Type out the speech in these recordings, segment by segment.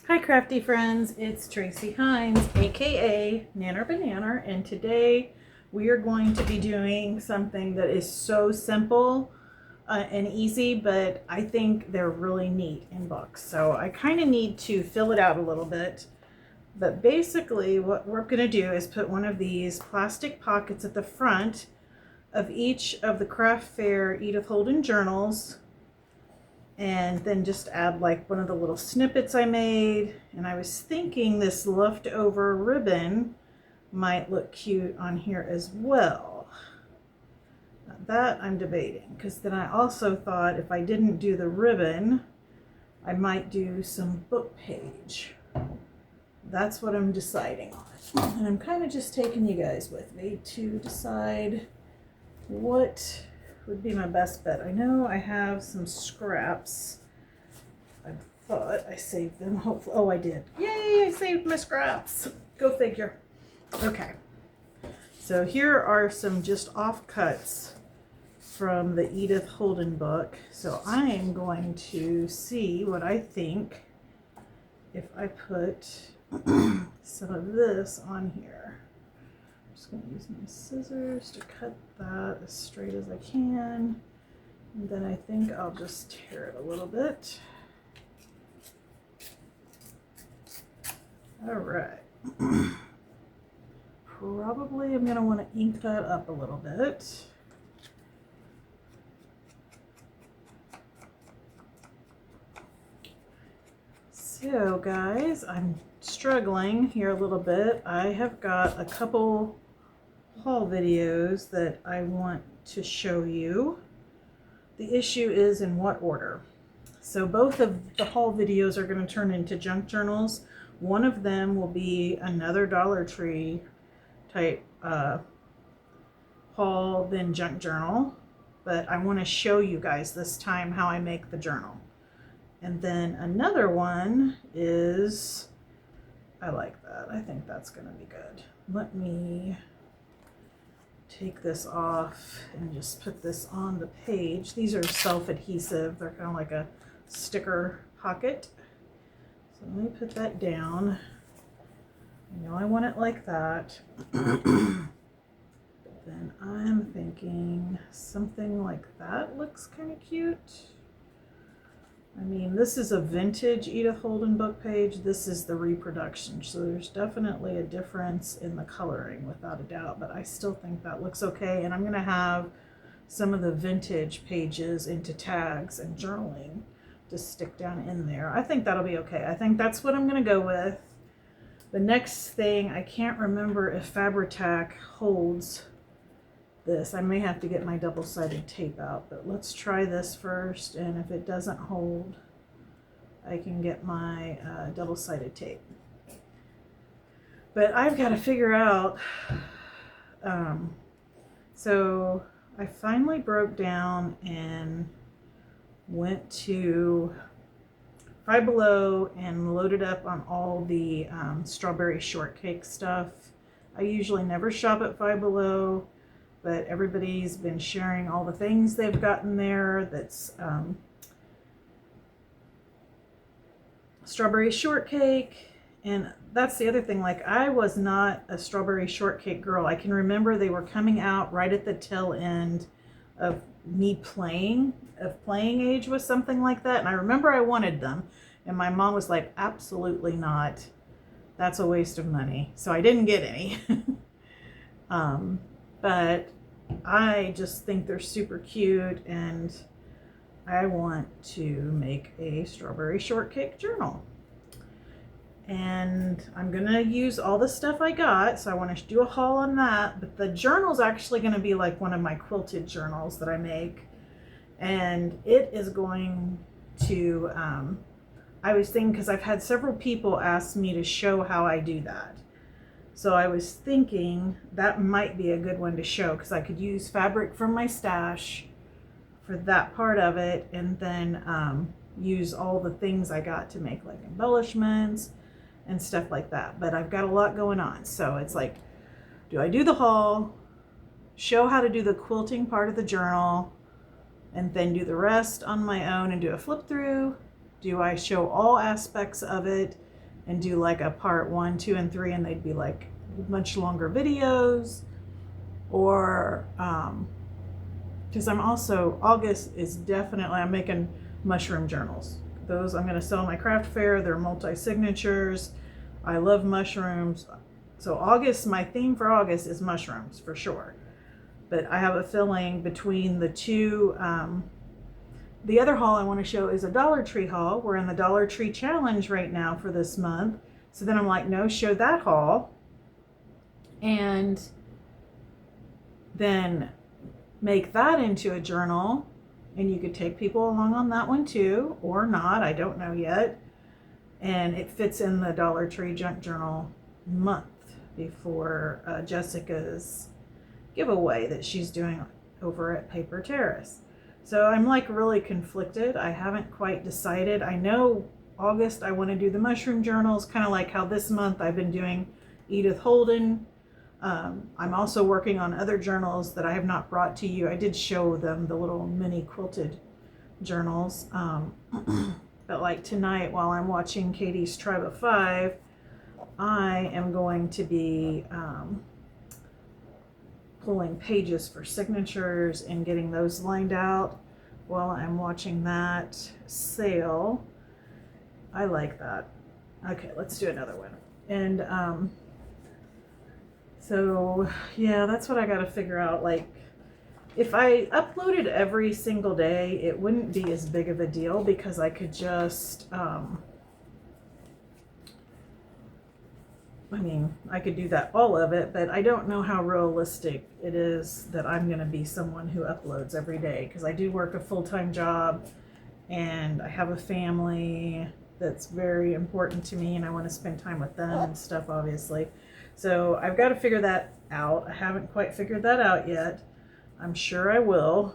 Hi crafty friends, it's Tracy Hines, aka Nanner Banana, and today we are going to be doing something that is so simple and easy, but I think they're really neat in books. So I kind of need to fill it out a little bit, but basically what we're going to do is put one of these plastic pockets at the front of each of the craft fair Edith Holden journals, and then just add like one of the little snippets I made. And I was thinking this leftover ribbon might look cute on here as well. Now that I'm debating, because then I also thought if I didn't do the ribbon, I might do some book page. That's what I'm deciding on. And I'm kind of just taking you guys with me to decide what would be my best bet. I know I have some scraps. I thought I saved them. Hopefully, oh, I did. Yay, I saved my scraps. Go figure. Okay. So here are some just offcuts from the Edith Holden book. So I am going to see what I think if I put some of this on here. I'm just going to use my scissors to cut that as straight as I can. And then I think I'll just tear it a little bit. All right. Probably I'm going to want to ink that up a little bit. So guys, I'm struggling here a little bit. I have got a couple haul videos that I want to show you. The issue is in what order. So both of the haul videos are going to turn into junk journals. One of them will be another Dollar Tree type haul then junk journal, but I want to show you guys this time how I make the journal. And then another one is, I like that. I think that's going to be good. Let me take this off and just put this on the page. These are self-adhesive. They're kind of like a sticker pocket. So let me put that down. I know I want it like that. But then I'm thinking something like that looks kind of cute. I mean, this is a vintage Edith Holden book page. This is the reproduction. So there's definitely a difference in the coloring without a doubt, but I still think that looks okay. And I'm going to have some of the vintage pages into tags and journaling to stick down in there. I think that'll be okay. I think that's what I'm going to go with. The next thing, I can't remember if Fabri-Tac holds this. I may have to get my double-sided tape out, but let's try this first, and if it doesn't hold, I can get my double-sided tape. But I've got to figure out, so I finally broke down and went to Five Below and loaded up on all the strawberry shortcake stuff. I usually never shop at Five Below, but everybody's been sharing all the things they've gotten there that's strawberry shortcake. And that's the other thing, like I was not a strawberry shortcake girl. I can remember they were coming out right at the tail end of me playing age with something like that. And I remember I wanted them. And my mom was like, absolutely not. That's a waste of money. So I didn't get any. But I just think they're super cute, and I want to make a strawberry shortcake journal. And I'm going to use all the stuff I got, so I want to do a haul on that. But the journal's actually going to be like one of my quilted journals that I make. And it is going to, I was thinking, because I've had several people ask me to show how I do that. So I was thinking that might be a good one to show, because I could use fabric from my stash for that part of it, and then use all the things I got to make like embellishments and stuff like that. But I've got a lot going on. So it's like, do I do the haul, show how to do the quilting part of the journal, and then do the rest on my own and do a flip through? Do I show all aspects of it and do like a part 1, 2, and 3, and they'd be like much longer videos. Or because I'm also, August is definitely, I'm making mushroom journals. Those I'm going to sell my craft fair. They're multi-signatures. I love mushrooms. So August, my theme for August is mushrooms for sure. But I have a feeling between the two, the other haul I want to show is a Dollar Tree haul. We're in the Dollar Tree challenge right now for this month. So then I'm like, no, show that haul. And then make that into a journal. And you could take people along on that one too, or not, I don't know yet. And it fits in the Dollar Tree Junk Journal month before Jessica's giveaway that she's doing over at Paper Terrace. So I'm like really conflicted. I haven't quite decided. I know August I want to do the mushroom journals, kind of like how this month I've been doing Edith Holden. I'm also working on other journals that I have not brought to you. I did show them the little mini quilted journals. But like tonight while I'm watching Katie's Tribe of Five, I am going to be pulling pages for signatures and getting those lined out while I'm watching that sale. I like that. Okay, let's do another one. And so yeah, that's what I got to figure out. Like, if I uploaded every single day, it wouldn't be as big of a deal because I could just, I mean, I could do that, all of it, but I don't know how realistic it is that I'm going to be someone who uploads every day, because I do work a full-time job and I have a family that's very important to me and I want to spend time with them and stuff, obviously. So I've got to figure that out. I haven't quite figured that out yet. I'm sure I will.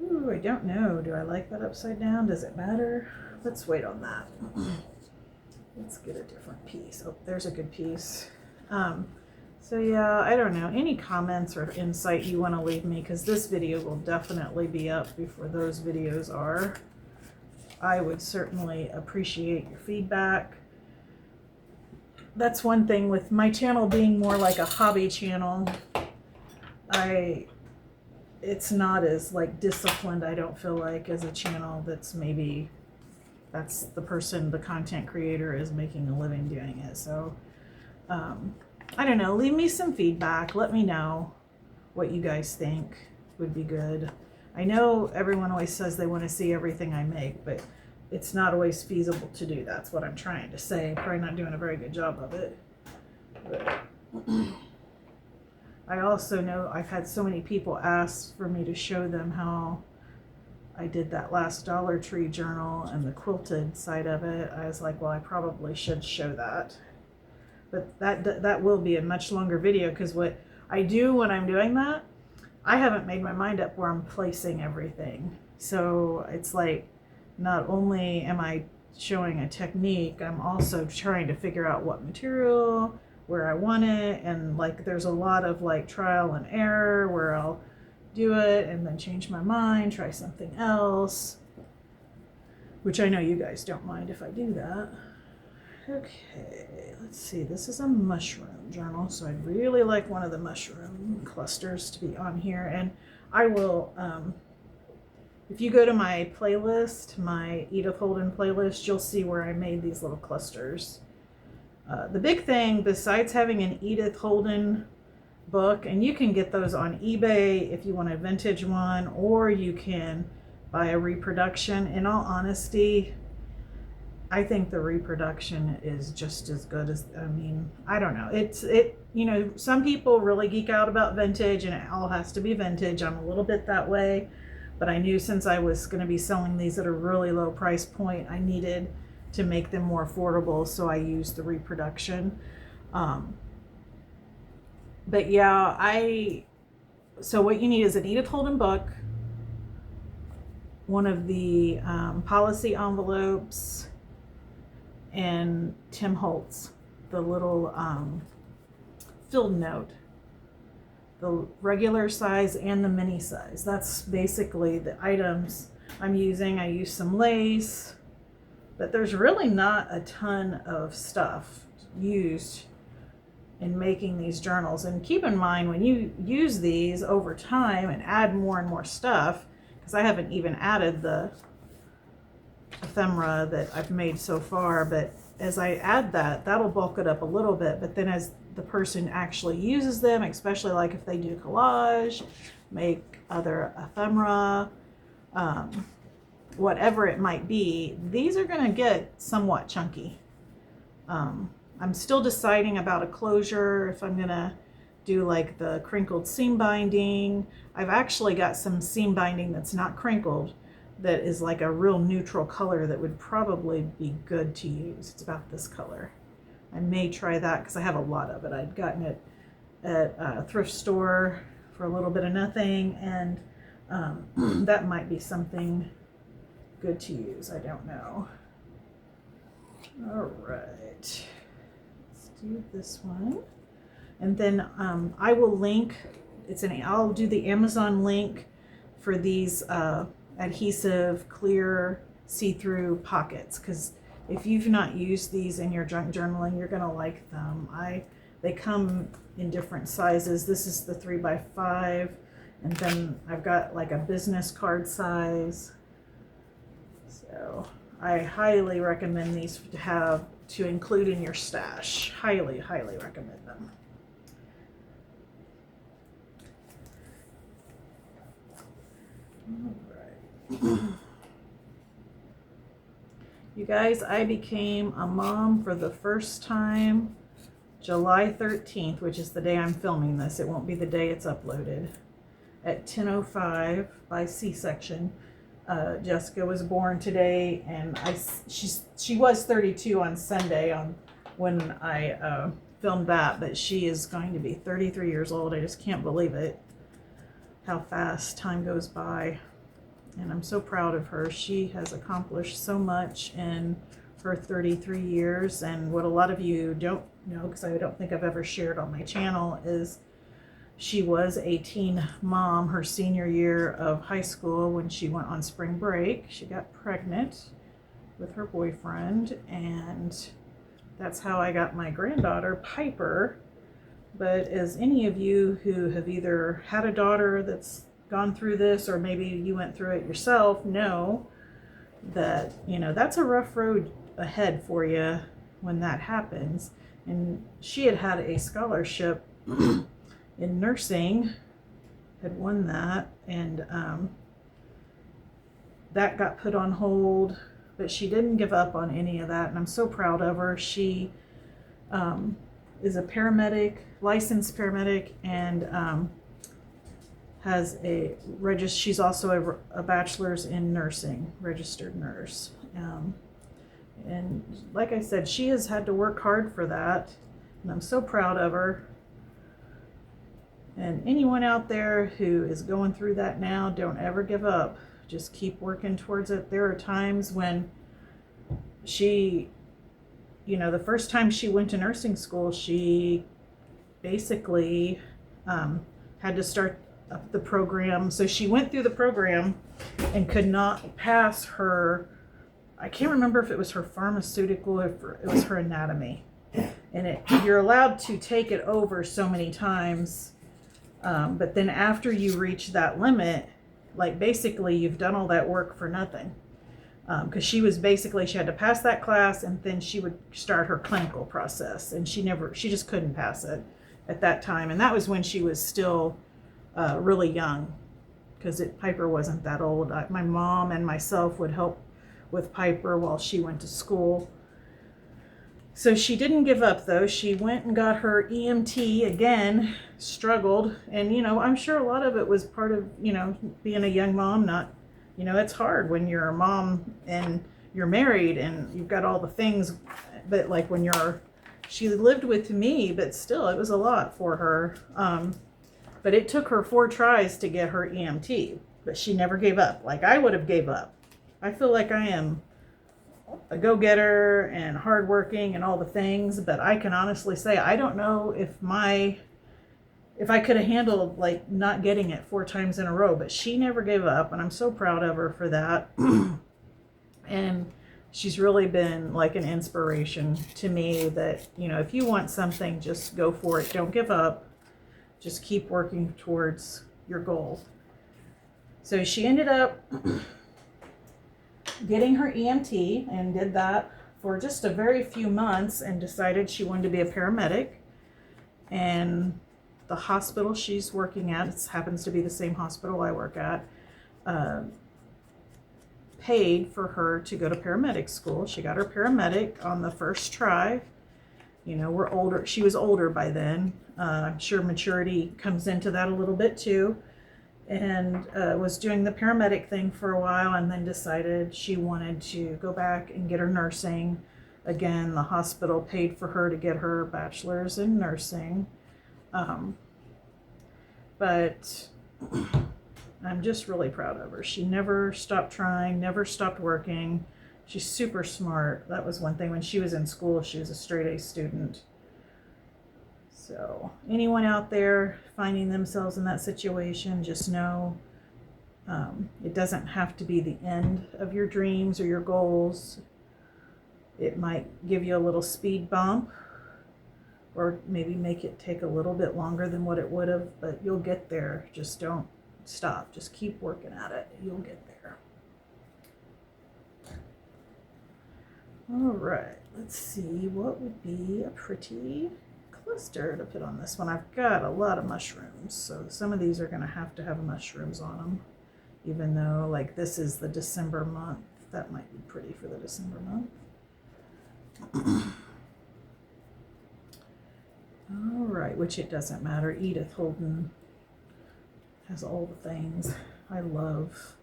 Ooh, I don't know. Do I like that upside down? Does it matter? Let's wait on that. Let's get a different piece. Oh, there's a good piece. So yeah, I don't know. Any comments or insight you want to leave me, because this video will definitely be up before those videos are. I would certainly appreciate your feedback. That's one thing with my channel being more like a hobby channel. It's not as like disciplined, I don't feel like, as a channel that's maybe, that's the person, the content creator is making a living doing it. So I don't know, leave me some feedback. Let me know what you guys think would be good. I know everyone always says they want to see everything I make, but it's not always feasible to do. That's what I'm trying to say. Probably not doing a very good job of it. But I also know I've had so many people ask for me to show them how I did that last Dollar Tree journal and the quilted side of it. I was like, well, I probably should show that. But that will be a much longer video, because what I do when I'm doing that, I haven't made my mind up where I'm placing everything. So it's like, not only am I showing a technique, I'm also trying to figure out what material, where I want it, and like there's a lot of like trial and error where I'll do it and then change my mind, try something else, which I know you guys don't mind if I do that. Okay, let's see, this is a mushroom journal, so I'd really like one of the mushroom clusters to be on here. And I will, if you go to my playlist, my Edith Holden playlist, you'll see where I made these little clusters. The big thing, besides having an Edith Holden book, and you can get those on eBay if you want a vintage one, or you can buy a reproduction. In all honesty, I think the reproduction is just as good as, I mean, I don't know. You know, some people really geek out about vintage and it all has to be vintage. I'm a little bit that way, but I knew since I was going to be selling these at a really low price point, I needed to make them more affordable, so I used the reproduction. But yeah, so what you need is an Edith Holden book, one of the policy envelopes, and Tim Holtz, the little filled note, the regular size and the mini size. That's basically the items I'm using. I use some lace, But there's really not a ton of stuff used in making these journals. And keep in mind, when you use these over time and add more and more stuff, because I haven't even added the ephemera that I've made so far, but as I add that, that'll bulk it up a little bit. But then as the person actually uses them, especially like if they do collage, make other ephemera, whatever it might be, these are going to get somewhat chunky. I'm still deciding about a closure, if I'm going to do like the crinkled seam binding. I've actually got some seam binding that's not crinkled, that is like a real neutral color that would probably be good to use. It's about this color. I may try that because I have a lot of it. I'd gotten it at a thrift store for a little bit of nothing, and that might be something good to use. I don't know. All right, let's do this one. And then I will link, I'll do the Amazon link for these adhesive clear see-through pockets, because if you've not used these in your junk journaling, you're gonna like them. They come in different sizes. This is the 3x5, and then I've got like a business card size. So I highly recommend these to include in your stash. Highly, highly recommend them. All right. You guys, I became a mom for the first time July 13th, which is the day I'm filming this. It won't be the day it's uploaded. At 10:05 by C-section. Jessica was born today, and she was 32 on Sunday when I filmed that, but she is going to be 33 years old. I just can't believe it, how fast time goes by. And I'm so proud of her. She has accomplished so much in her 33 years. And what a lot of you don't know, because I don't think I've ever shared on my channel, is she was a teen mom her senior year of high school. When she went on spring break, she got pregnant with her boyfriend, and that's how I got my granddaughter, Piper. But as any of you who have either had a daughter that's gone through this, or maybe you went through it yourself, know that, that's a rough road ahead for you when that happens. And she had a scholarship in nursing, had won that, and that got put on hold, but she didn't give up on any of that, and I'm so proud of her. She is a paramedic, licensed paramedic, and she's also a bachelor's in nursing, registered nurse. And like I said, she has had to work hard for that, and I'm so proud of her. And anyone out there who is going through that now, don't ever give up. Just keep working towards it. There are times when she, the first time she went to nursing school, she basically had to start up the program. So she went through the program and could not pass her, I can't remember if it was her pharmaceutical or if it was her anatomy. And you're allowed to take it over so many times. But then after you reach that limit, like basically you've done all that work for nothing. Because she had to pass that class, and then she would start her clinical process, and she just couldn't pass it at that time. And that was when she was still really young, because Piper wasn't that old. My mom and myself would help with Piper while she went to school. So she didn't give up, though. She went and got her EMT again, struggled. And, I'm sure a lot of it was part of, being a young mom. It's hard when you're a mom and you're married and you've got all the things. But like she lived with me, but still it was a lot for her. But it took her 4 tries to get her EMT, but she never gave up. Like I would have gave up. I feel like I am a go-getter and hardworking and all the things, but I can honestly say I don't know if I could have handled like not getting it 4 times in a row. But she never gave up, and I'm so proud of her for that. And she's really been like an inspiration to me that, you know, if you want something, just go for it. Don't give up. Just keep working towards your goal. So she ended up getting her EMT and did that for just a very few months and decided she wanted to be a paramedic. And the hospital she's working at, it happens to be the same hospital I work at, paid for her to go to paramedic school. She got her paramedic on the first try. You know, we're older. She was older by then. I'm sure maturity comes into that a little bit too. And was doing the paramedic thing for a while and then decided she wanted to go back and get her nursing. Again, the hospital paid for her to get her bachelor's in nursing. But I'm just really proud of her. She never stopped trying, never stopped working. She's super smart. That was one thing. When she was in school, she was a straight A student. So anyone out there finding themselves in that situation, just know it doesn't have to be the end of your dreams or your goals. It might give you a little speed bump or maybe make it take a little bit longer than what it would have, but you'll get there. Just don't stop. Just keep working at it. You'll get there. All right, let's see what would be a pretty cluster to put on this one. I've got a lot of mushrooms, so some of these are going to have mushrooms on them, even though like this is the December month. That might be pretty for the December month. All right, which it doesn't matter. Edith Holden has all the things. I love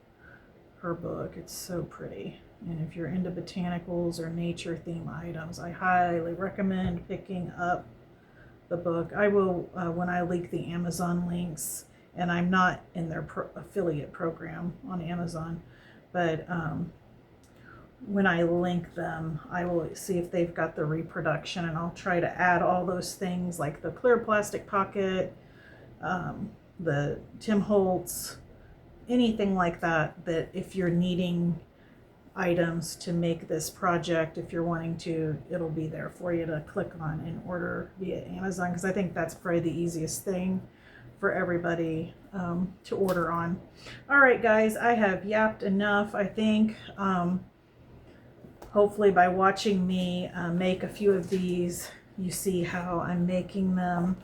her book. It's so pretty. And if you're into botanicals or nature theme items, I highly recommend picking up the book. I will, when I link the Amazon links, and I'm not in their affiliate program on Amazon, but when I link them, I will see if they've got the reproduction, and I'll try to add all those things like the clear plastic pocket, the Tim Holtz, anything like that, that if you're needing items to make this project, if you're wanting to, it'll be there for you to click on and order via Amazon, because I think that's probably the easiest thing for everybody to order on. All right, guys, I have yapped enough, I think. Hopefully by watching me make a few of these, you see how I'm making them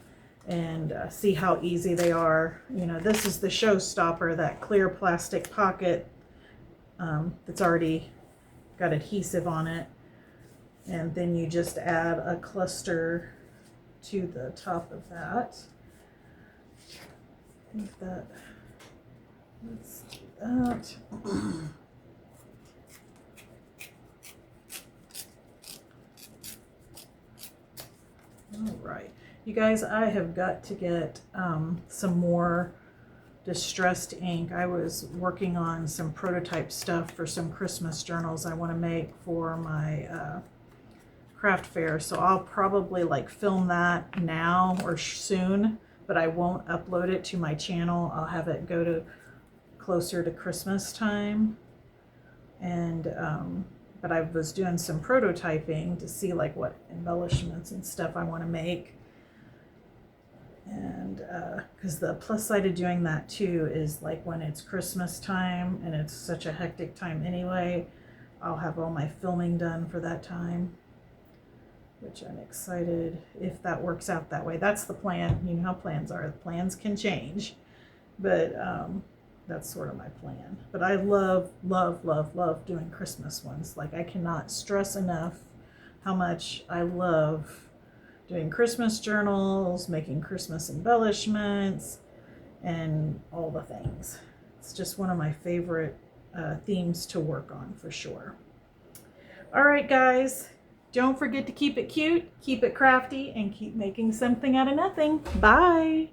and see how easy they are. You know, this is the showstopper, that clear plastic pocket that's already got adhesive on it. And then you just add a cluster to the top of that. I think that, let's do that. All right, you guys, I have got to get some more distressed ink. I was working on some prototype stuff for some Christmas journals I want to make for my craft fair. So I'll probably like film that now or soon, but I won't upload it to my channel. I'll have it go to closer to Christmas time. And but I was doing some prototyping to see like what embellishments and stuff I want to make. And because the plus side of doing that too is like when it's Christmas time and it's such a hectic time anyway, I'll have all my filming done for that time, which I'm excited if that works out that way. That's the plan. You know how plans are. Plans can change, but that's sort of my plan. But I love, love, love, love doing Christmas ones. Like I cannot stress enough how much I love doing Christmas journals, making Christmas embellishments, and all the things. It's just one of my favorite themes to work on for sure. All right, guys, don't forget to keep it cute, keep it crafty, and keep making something out of nothing. Bye.